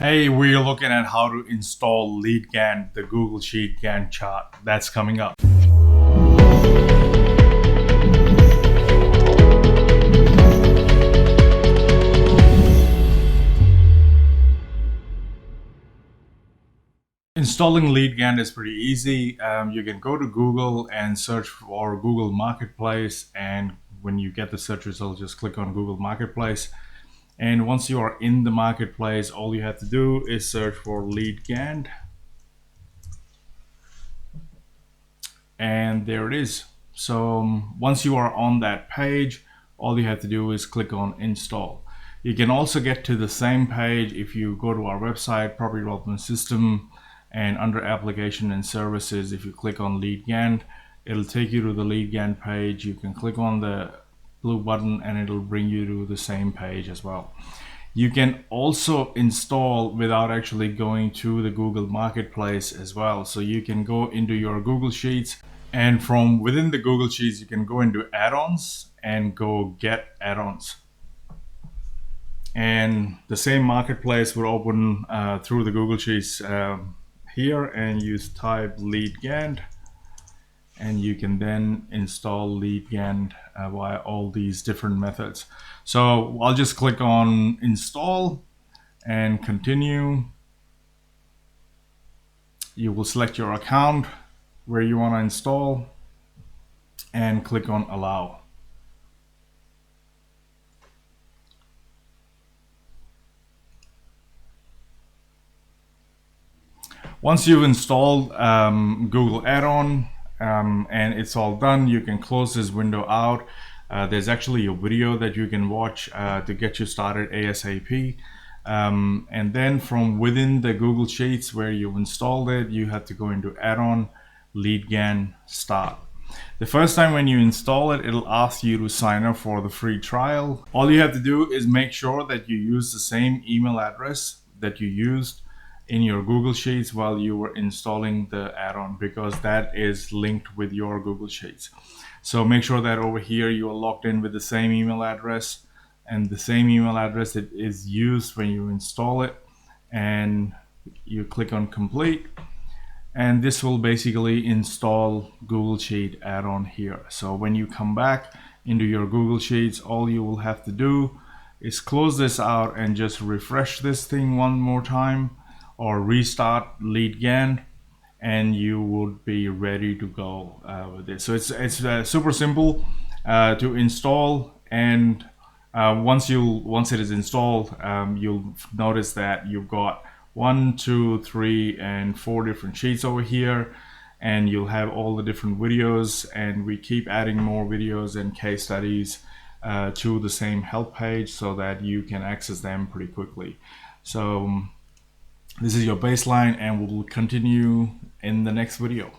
Hey, we're looking at how to install Lead Gantt, the Google Sheet Gantt chart. That's coming up. Installing Lead Gantt is pretty easy. You can go to Google and search for Google Marketplace, and when you get the search result, just click on Google Marketplace. And once you are in the marketplace, all you have to do is search for Lead Gantt. And there it is. So once you are on that page, all you have to do is click on install. You can also get to the same page if you go to our website, Property Development System, and under Application and Services, if you click on Lead Gantt, it'll take you to the Lead Gantt page. You can click on the blue button and it'll bring you to the same page as well. You can also install without actually going to the Google Marketplace as well. So you can go into your Google Sheets, and from within the Google Sheets, you can go into add-ons and go get add-ons. And the same marketplace will open through the Google Sheets here, and you type Lead Gantt, and you can then install Lead Gantt via all these different methods. So I'll just click on install and continue. You will select your account where you want to install and click on allow. Once you've installed Google add-on and it's all done, you can close this window out. There's actually a video that you can watch to get you started ASAP. And then from within the Google Sheets where you've installed it, you have to go into add-on, Lead Gantt, start. The first time when you install it, it'll ask you to sign up for the free trial. All you have to do is make sure that you use the same email address that you used in your Google Sheets while you were installing the add-on, because that is linked with your Google Sheets. So make sure that over here you are logged in with the same email address and the same email address that is used when you install it, and you click on complete, and this will basically install Google Sheet add-on here. So when you come back into your Google Sheets, all you will have to do is close this out and just refresh this thing one more time, or restart Lead Gantt, and you would be ready to go with this. So it's super simple to install, and once it is installed, you'll notice that you've got 1, 2, 3, and 4 different sheets over here, and you'll have all the different videos, and we keep adding more videos and case studies to the same help page so that you can access them pretty quickly. So this is your baseline, and we'll continue in the next video.